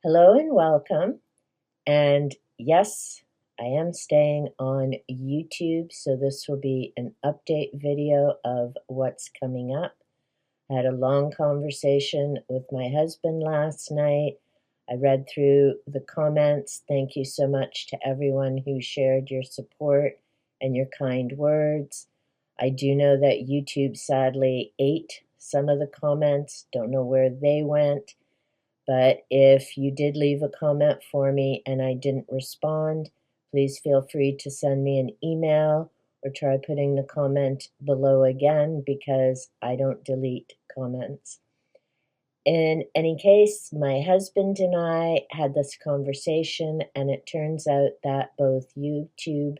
Hello and welcome. And yes, I am staying on YouTube, so this will be an update video of what's coming up. I had a long conversation with my husband last night. I read through the comments. Thank you so much to everyone who shared your support and your kind words. I do know that YouTube sadly ate some of the comments. Don't know where they went. But if you did leave a comment for me and I didn't respond, please feel free to send me an email or try putting the comment below again because I don't delete comments. In any case, my husband and I had this conversation, and it turns out that both YouTube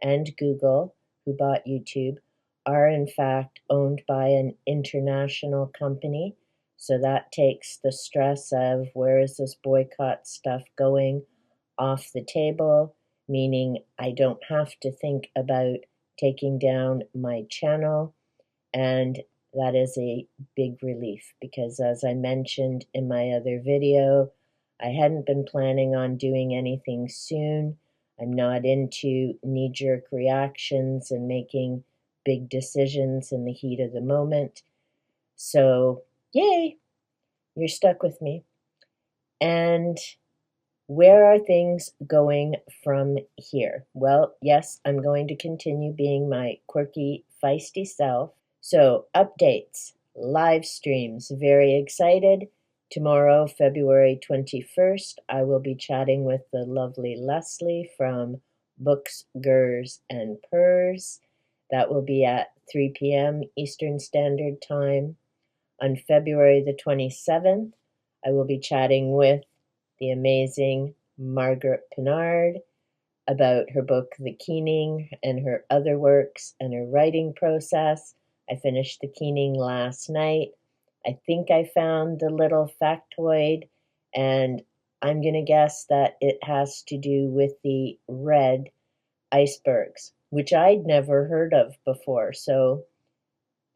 and Google, who bought YouTube, are in fact owned by an international company. So that takes the stress of where is this boycott stuff going off the table, meaning I don't have to think about taking down my channel. And that is a big relief because, as I mentioned in my other video, I hadn't been planning on doing anything soon. I'm not into knee-jerk reactions and making big decisions in the heat of the moment. So, yay, you're stuck with me. And where are things going from here? Well, yes, I'm going to continue being my quirky, feisty self. So, updates, live streams, very excited. Tomorrow, February 21st, I will be chatting with the lovely Leslie from Books, Gers, and Purrs. That will be at 3 p.m. Eastern Standard Time. On February the 27th, I will be chatting with the amazing Margaret Pinard about her book The Keening and her other works and her writing process. I finished The Keening last night. I think I found the little factoid, and I'm going to guess that it has to do with the red icebergs, which I'd never heard of before. So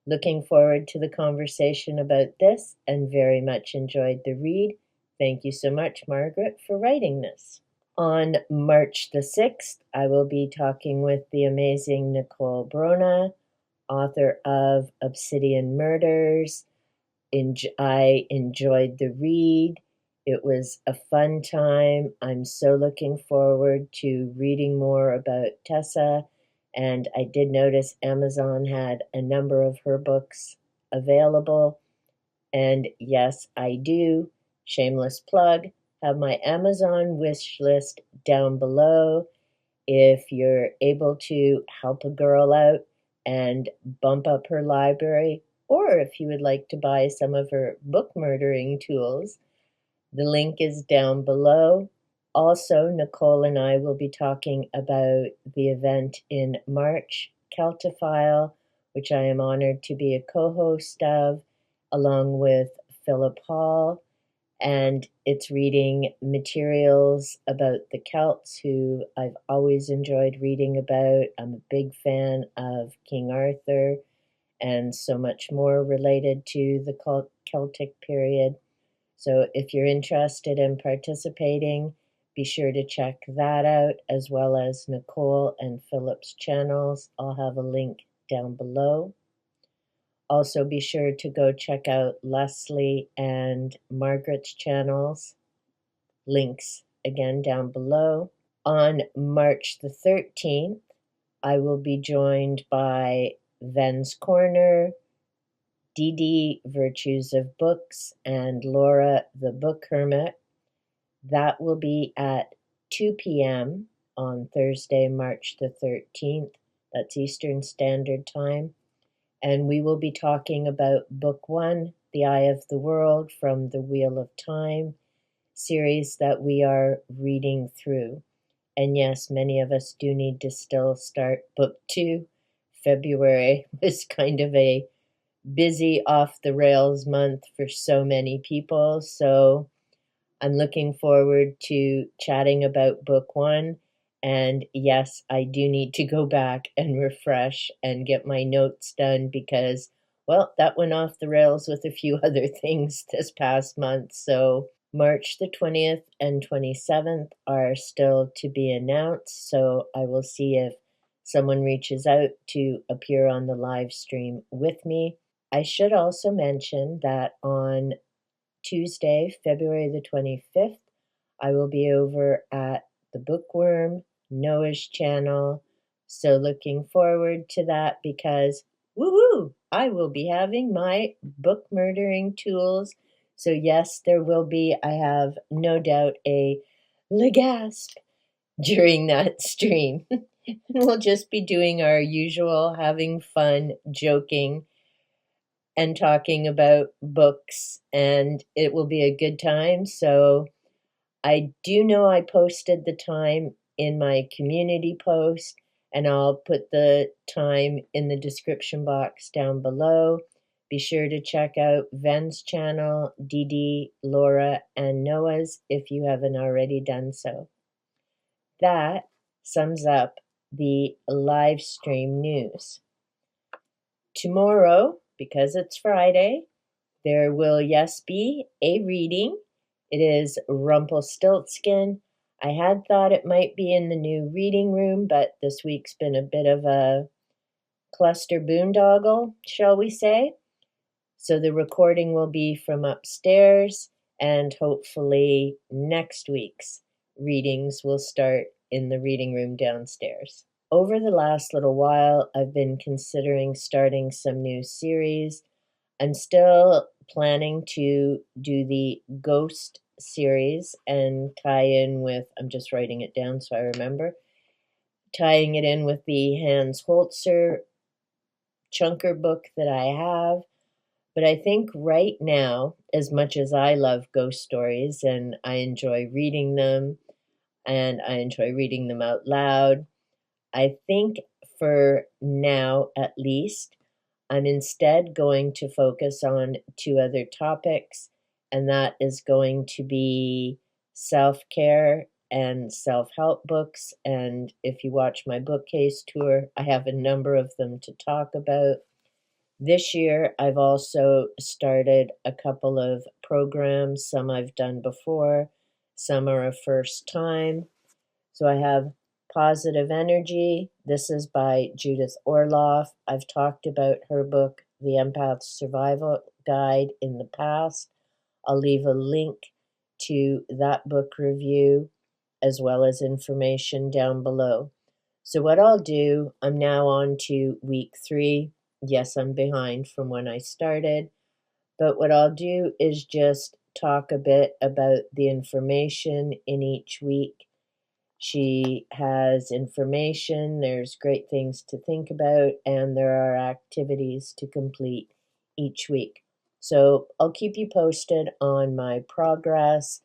looking forward to the conversation about this and very much enjoyed the read. Thank you so much, Margaret, for writing this. On March the 6th, I will be talking with the amazing Nicole Brona, author of Obsidian Murders. I enjoyed the read. It was a fun time. I'm so looking forward to reading more about Tessa. And I did notice Amazon had a number of her books available. And yes, I do, shameless plug, have my Amazon wish list down below. If you're able to help a girl out and bump up her library, or if you would like to buy some of her book murdering tools, the link is down below. Also, Nicole and I will be talking about the event in March, Celtophile, which I am honored to be a co-host of, along with Phillip Hall. And it's reading materials about the Celts, who I've always enjoyed reading about. I'm a big fan of King Arthur and so much more related to the Celtic period. So if you're interested in participating, be sure to check that out, as well as Nicole and Philip's channels. I'll have a link down below. Also, be sure to go check out Leslie and Margaret's channels. Links again down below. On March the 13th, I will be joined by Ven's Corner, Didi, Virtues of Books, and Laura, the Book Hermit. That will be at 2 p.m. on Thursday, March the 13th. That's Eastern Standard Time. And we will be talking about Book 1, The Eye of the World from the Wheel of Time series that we are reading through. And yes, many of us do need to still start Book 2. February was kind of a busy off-the-rails month for so many people, so I'm looking forward to chatting about Book 1. And yes, I do need to go back and refresh and get my notes done because, well, that went off the rails with a few other things this past month. So March the 20th and 27th are still to be announced, so I will see if someone reaches out to appear on the live stream with me. I should also mention that on Tuesday, February the 25th, I will be over at the Bookworm, Noah's channel. So looking forward to that because, woohoo, I will be having my book murdering tools. So yes, there will be, I have no doubt, a gasp during that stream. We'll just be doing our usual, having fun, joking, and talking about books, and it will be a good time. So I do know I posted the time in my community post, and I'll put the time in the description box down below. Be sure to check out Ven's channel, Didi, Laura, and Noah's if you haven't already done so. That sums up the live stream news. Tomorrow, because it's Friday, there will, yes, be a reading. It is Rumpelstiltskin. I had thought it might be in the new reading room, but this week's been a bit of a cluster boondoggle, shall we say. So the recording will be from upstairs, and hopefully next week's readings will start in the reading room downstairs. Over the last little while, I've been considering starting some new series. I'm still planning to do the Ghost series and tie in with, I'm just writing it down so I remember, tying it in with the Hans Holzer chunker book that I have. But I think right now, as much as I love ghost stories and I enjoy reading them, and I enjoy reading them out loud, I think for now at least, I'm instead going to focus on two other topics, and that is going to be self-care and self-help books. And if you watch my bookcase tour, I have a number of them to talk about. This year, I've also started a couple of programs. Some I've done before, some are a first time. So I have Positive Energy. This is by Judith Orloff. I've talked about her book, The Empath Survival Guide, in the past. I'll leave a link to that book review as well as information down below. So what I'll do, I'm now on to week 3. Yes, I'm behind from when I started, but what I'll do is just talk a bit about the information in each week. She has information, there's great things to think about, and there are activities to complete each week. So I'll keep you posted on my progress.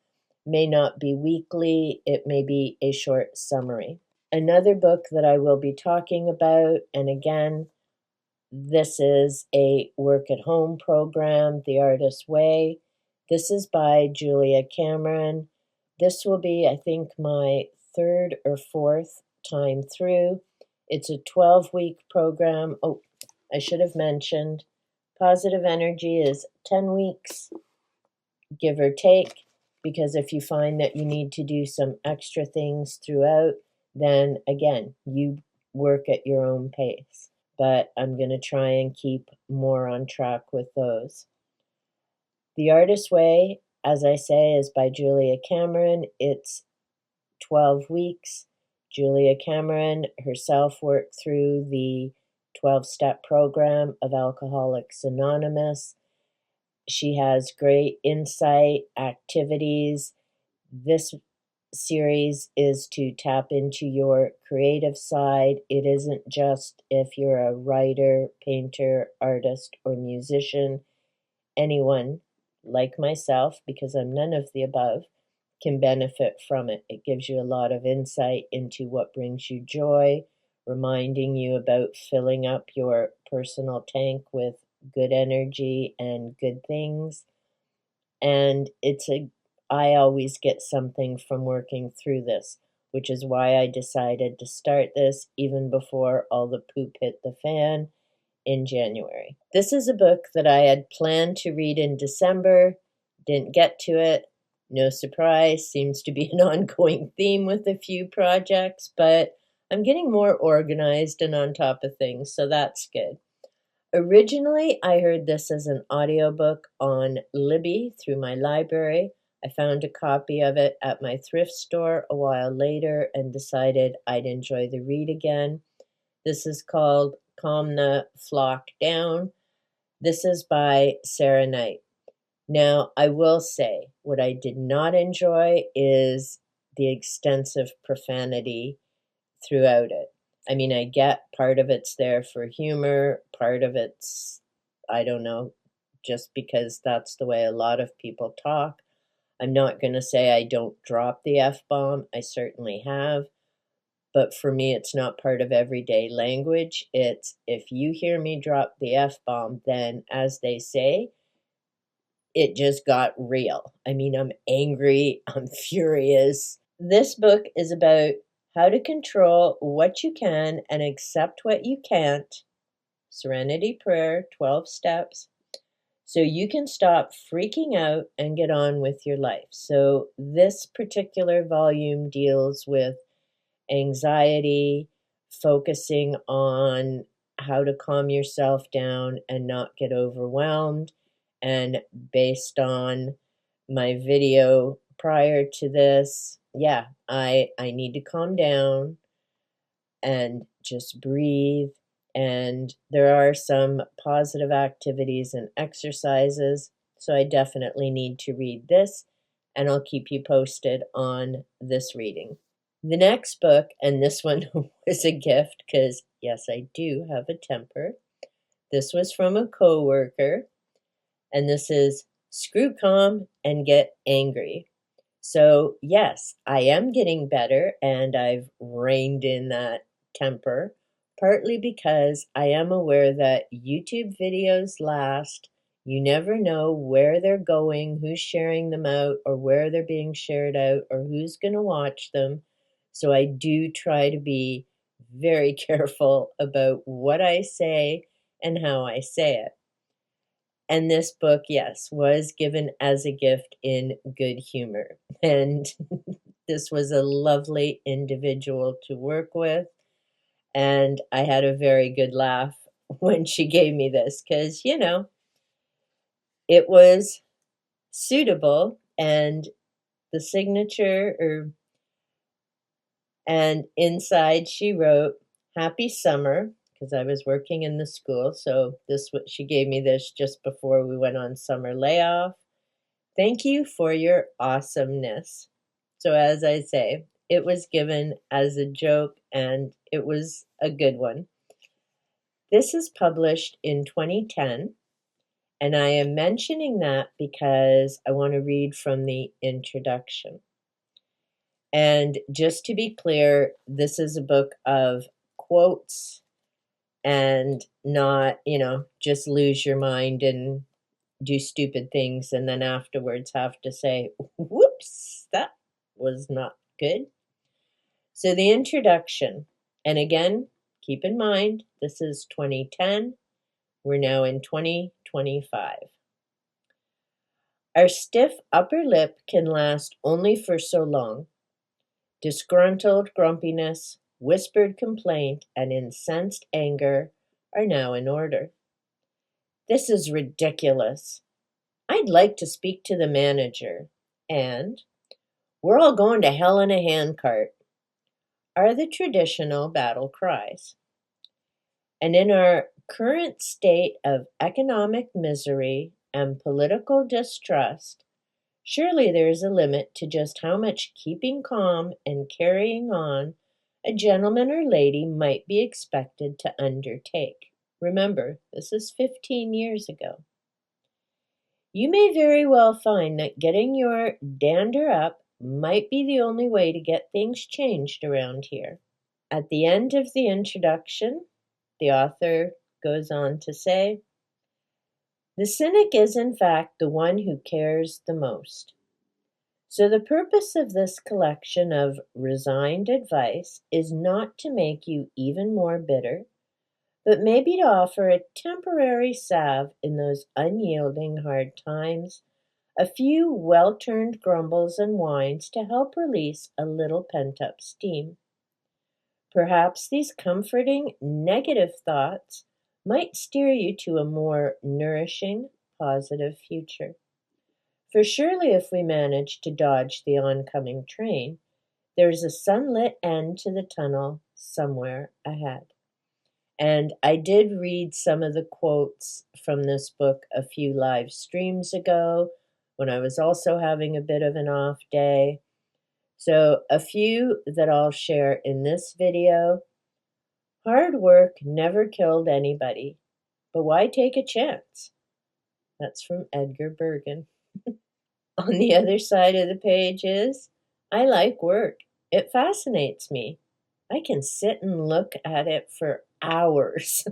May not be weekly, it may be a short summary. Another book that I will be talking about, and again, this is a work at home program, The Artist's Way. This is by Julia Cameron. This will be, I think, my 3rd or 4th time through. It's a 12-week program. Oh, I should have mentioned, Positive Energy is 10 weeks, give or take, because if you find that you need to do some extra things throughout, then again, you work at your own pace. But I'm going to try and keep more on track with those. The Artist's Way, as I say, is by Julia Cameron. It's 12 weeks. Julia Cameron herself worked through the 12-step program of Alcoholics Anonymous. She has great insight, activities. This series is to tap into your creative side. It isn't just if you're a writer, painter, artist, or musician. Anyone, like myself, because I'm none of the above, can benefit from it. It gives you a lot of insight into what brings you joy, reminding you about filling up your personal tank with good energy and good things. And I always get something from working through this, which is why I decided to start this even before all the poop hit the fan in January. This is a book that I had planned to read in December, didn't get to it. No surprise, seems to be an ongoing theme with a few projects, but I'm getting more organized and on top of things, so that's good. Originally, I heard this as an audiobook on Libby through my library. I found a copy of it at my thrift store a while later and decided I'd enjoy the read again. This is called Calm the Flock Down. This is by Sarah Knight. Now, I will say, what I did not enjoy is the extensive profanity throughout it. I mean, I get part of it's there for humor, part of it's, I don't know, just because that's the way a lot of people talk. I'm not going to say I don't drop the F-bomb. I certainly have. But for me, it's not part of everyday language. It's if you hear me drop the F-bomb, then, as they say, it just got real. I mean, I'm angry, I'm furious. This book is about how to control what you can and accept what you can't. Serenity Prayer, 12 steps. So you can stop freaking out and get on with your life. So this particular volume deals with anxiety, focusing on how to calm yourself down and not get overwhelmed. And based on my video prior to this, yeah, I need to calm down and just breathe. And there are some positive activities and exercises, so I definitely need to read this, and I'll keep you posted on this reading. The next book, and this one was a gift because, yes, I do have a temper. This was from a coworker, and this is Screw Calm and Get Angry. So, yes, I am getting better, and I've reined in that temper, partly because I am aware that YouTube videos last. You never know where they're going, who's sharing them out, or where they're being shared out, or who's going to watch them. So I do try to be very careful about what I say and how I say it. And this book, yes, was given as a gift in good humor. And this was a lovely individual to work with. And I had a very good laugh when she gave me this because, it was suitable. And the signature, and inside she wrote, "Happy summer," because I was working in the school. So she gave me this just before we went on summer layoff. "Thank you for your awesomeness." So as I say, it was given as a joke and it was a good one. This is published in 2010, and I am mentioning that because I want to read from the introduction. And just to be clear, this is a book of quotes and not, just lose your mind and do stupid things and then afterwards have to say, whoops, that was not good. So the introduction, and again, keep in mind, this is 2010. We're now in 2025. Our stiff upper lip can last only for so long. Disgruntled grumpiness, whispered complaint, and incensed anger are now in order. This is ridiculous. I'd like to speak to the manager. And we're all going to hell in a handcart are the traditional battle cries. And in our current state of economic misery and political distrust, surely there is a limit to just how much keeping calm and carrying on a gentleman or lady might be expected to undertake. Remember, this is 15 years ago. You may very well find that getting your dander up might be the only way to get things changed around here. At the end of the introduction, the author goes on to say, "The cynic is in fact the one who cares the most. So the purpose of this collection of resigned advice is not to make you even more bitter, but maybe to offer a temporary salve in those unyielding hard times A few well-turned grumbles and whines to help release a little pent-up steam. Perhaps these comforting negative thoughts might steer you to a more nourishing, positive future. For surely if we manage to dodge the oncoming train, there's a sunlit end to the tunnel somewhere ahead. And I did read some of the quotes from this book a few live streams ago when I was also having a bit of an off day. So a few that I'll share in this video. Hard work never killed anybody, but why take a chance? That's from Edgar Bergen. On the other side of the page is, I like work. It fascinates me. I can sit and look at it for hours.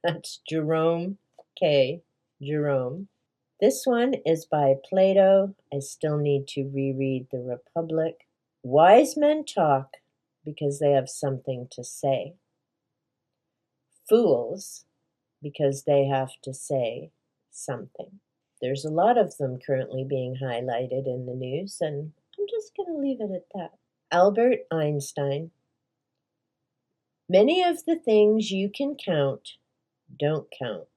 That's Jerome K. Jerome. This one is by Plato. I still need to reread The Republic. Wise men talk because they have something to say. Fools because they have to say something. There's a lot of them currently being highlighted in the news, and I'm just going to leave it at that. Albert Einstein. Many of the things you can count don't count.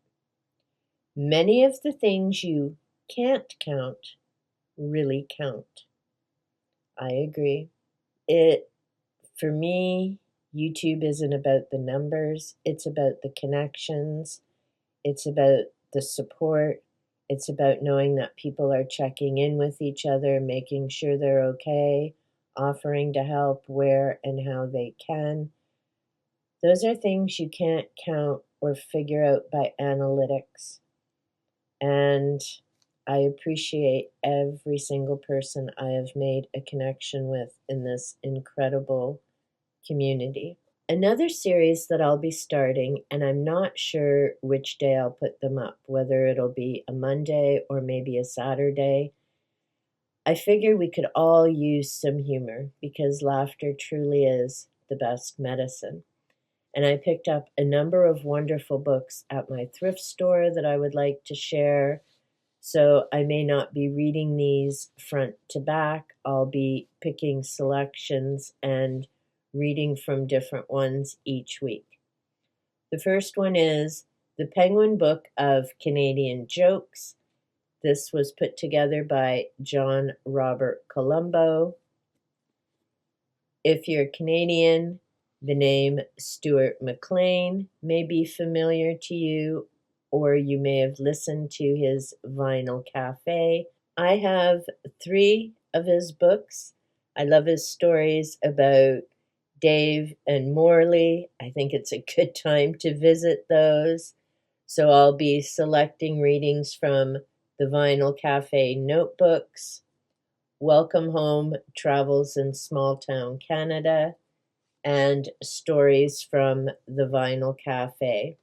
Many of the things you can't count really count. I agree. For me, YouTube isn't about the numbers. It's about the connections. It's about the support. It's about knowing that people are checking in with each other, making sure they're okay, offering to help where and how they can. Those are things you can't count or figure out by analytics. And I appreciate every single person I have made a connection with in this incredible community. Another series that I'll be starting, and I'm not sure which day I'll put them up, whether it'll be a Monday or maybe a Saturday. I figure we could all use some humor because laughter truly is the best medicine. And I picked up a number of wonderful books at my thrift store that I would like to share. So I may not be reading these front to back. I'll be picking selections and reading from different ones each week. The first one is The Penguin Book of Canadian Jokes. This was put together by John Robert Colombo. If you're Canadian, the name Stuart McLean may be familiar to you, or you may have listened to his Vinyl Cafe. I have 3 of his books. I love his stories about Dave and Morley. I think it's a good time to visit those. So I'll be selecting readings from the Vinyl Cafe notebooks, Welcome Home, Travels in Small Town Canada, and stories from the Vinyl Cafe.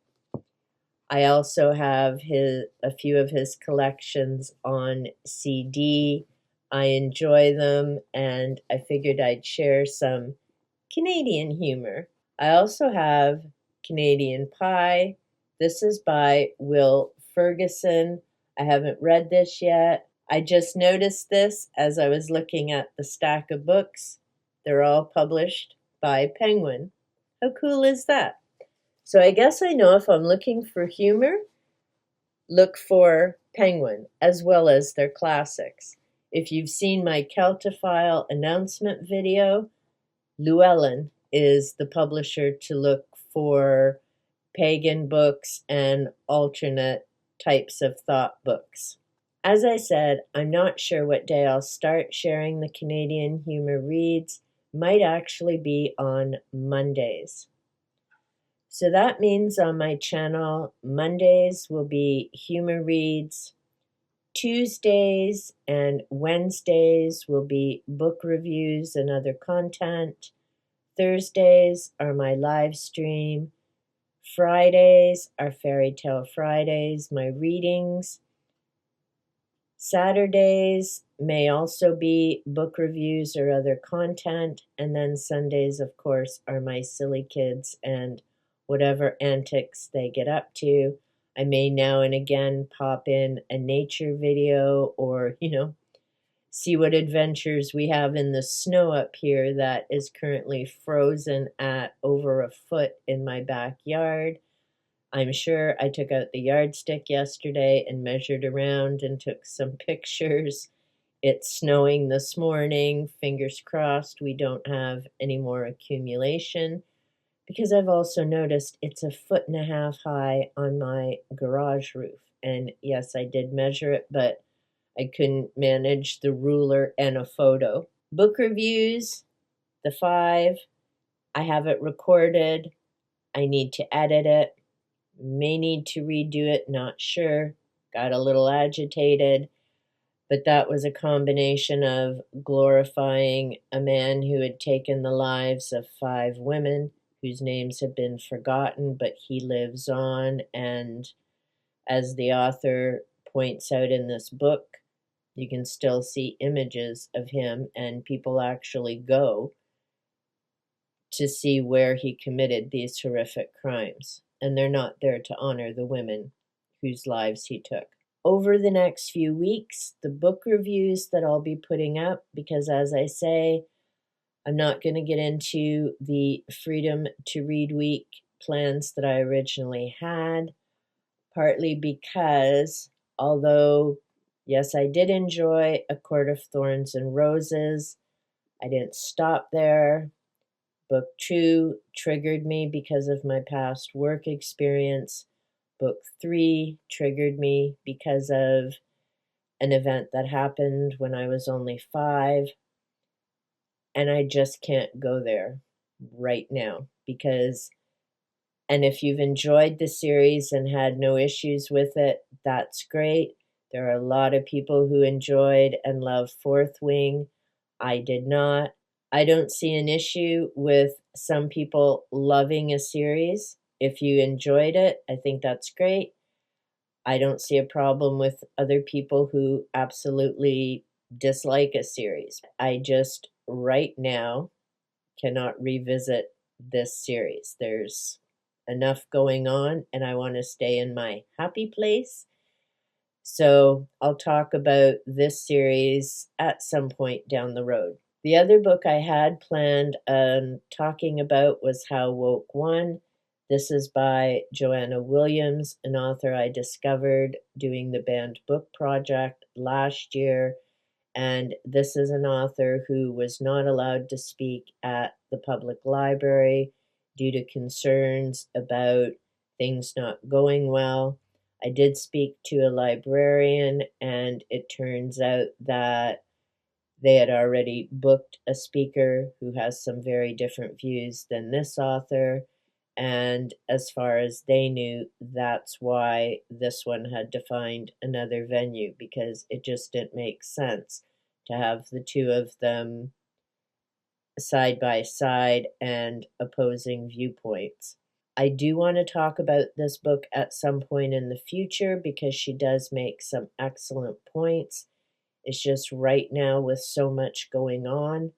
I also have a few of his collections on CD. I enjoy them, and I figured I'd share some Canadian humor. I also have Canadian Pie. This is by Will Ferguson. I haven't read this yet. I just noticed this as I was looking at the stack of books. They're all published by Penguin. How cool is that? So I guess I know if I'm looking for humor, look for Penguin as well as their classics. If you've seen my Celtophile announcement video, Llewellyn is the publisher to look for pagan books and alternate types of thought books. As I said, I'm not sure what day I'll start sharing the Canadian humor reads. Might actually be on Mondays. So that means on my channel, Mondays will be humor reads, Tuesdays and Wednesdays will be book reviews and other content. Thursdays are my live stream. Fridays are Fairy Tale Fridays, my readings. Saturdays may also be book reviews or other content. And then Sundays, of course, are my silly kids and whatever antics they get up to. I may now and again pop in a nature video or, see what adventures we have in the snow up here that is currently frozen at over a foot in my backyard. I'm sure I took out the yardstick yesterday and measured around and took some pictures. It's snowing this morning. Fingers crossed we don't have any more accumulation, because I've also noticed it's a foot and a half high on my garage roof. And yes, I did measure it, but I couldn't manage the ruler and a photo. Book reviews, the 5. I have it recorded. I need to edit it. May need to redo it, not sure. Got a little agitated. But that was a combination of glorifying a man who had taken the lives of 5 women whose names have been forgotten, but he lives on. And as the author points out in this book, you can still see images of him, and people actually go to see where he committed these horrific crimes. And they're not there to honor the women whose lives he took. Over the next few weeks, the book reviews that I'll be putting up, because as I say, I'm not going to get into the Freedom to Read Week plans that I originally had, partly because although, yes, I did enjoy A Court of Thorns and Roses, I didn't stop there. Book 2 triggered me because of my past work experience. Book 3 triggered me because of an event that happened when I was only 5. And I just can't go there right now because, and if you've enjoyed the series and had no issues with it, that's great. There are a lot of people who enjoyed and love Fourth Wing. I did not. I don't see an issue with some people loving a series. If you enjoyed it, I think that's great. I don't see a problem with other people who absolutely dislike a series. I just, right now, cannot revisit this series. There's enough going on, and I want to stay in my happy place. So I'll talk about this series at some point down the road. The other book I had planned on talking about was How Woke Won. This is by Joanna Williams, an author I discovered doing the Banned Book Project last year. And this is an author who was not allowed to speak at the public library due to concerns about things not going well. I did speak to a librarian, and it turns out that they had already booked a speaker who has some very different views than this author. And as far as they knew, that's why this one had to find another venue, because it just didn't make sense to have the two of them side by side and opposing viewpoints. I do want to talk about this book at some point in the future because she does make some excellent points. It's just right now with so much going on,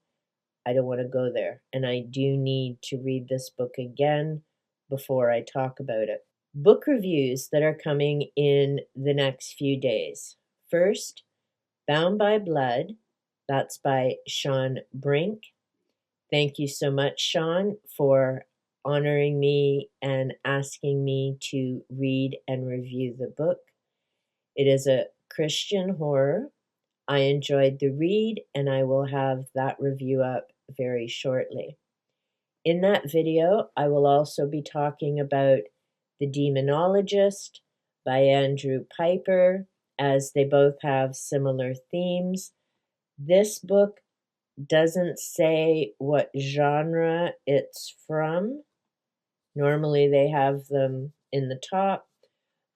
I don't want to go there. And I do need to read this book again before I talk about it. Book reviews that are coming in the next few days. First, Bound by Blood. That's by Sean Brink. Thank you so much, Sean, for honoring me and asking me to read and review the book. It is a Christian horror. I enjoyed the read, and I will have that review up very shortly. In that video, I will also be talking about The Demonologist by Andrew Piper, as they both have similar themes. This book doesn't say what genre it's from. Normally they have them in the top,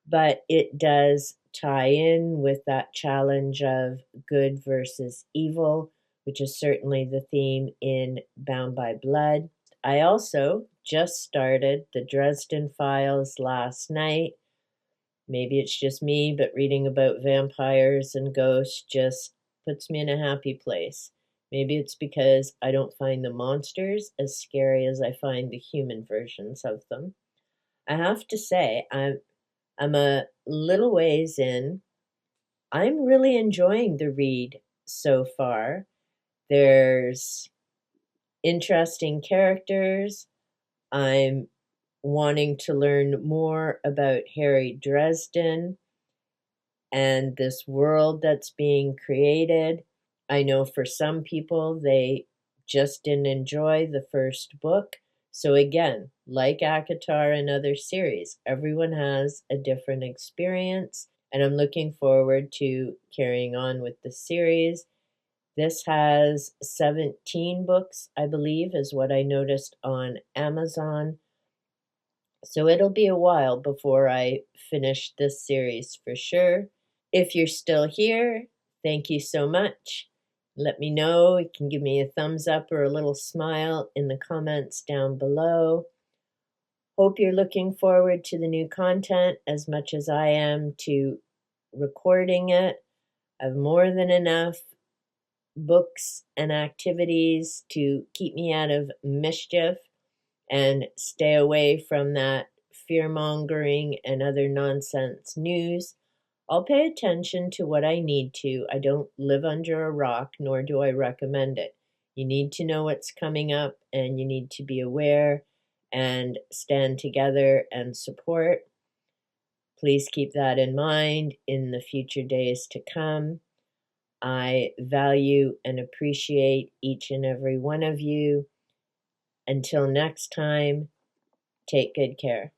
but it does tie in with that challenge of good versus evil, which is certainly the theme in Bound by Blood. I also just started the Dresden Files last night. Maybe it's just me, but reading about vampires and ghosts just puts me in a happy place. Maybe it's because I don't find the monsters as scary as I find the human versions of them. I have to say, I'm I'm a little ways in. I'm really enjoying the read so far. There's interesting characters. I'm wanting to learn more about Harry Dresden and this world that's being created. I know for some people, they just didn't enjoy the first book. So, again, like ACOTAR and other series, everyone has a different experience, and I'm looking forward to carrying on with the series. This has 17 books, I believe, is what I noticed on Amazon. So it'll be a while before I finish this series for sure. If you're still here, thank you so much. Let me know. You can give me a thumbs up or a little smile in the comments down below. Hope you're looking forward to the new content as much as I am to recording it. I have more than enough books and activities to keep me out of mischief and stay away from that fear-mongering and other nonsense news. I'll pay attention to what I need to. I don't live under a rock, nor do I recommend it. You need to know what's coming up, and you need to be aware and stand together and support. Please keep that in mind in the future days to come. I value and appreciate each and every one of you. Until next time, take good care.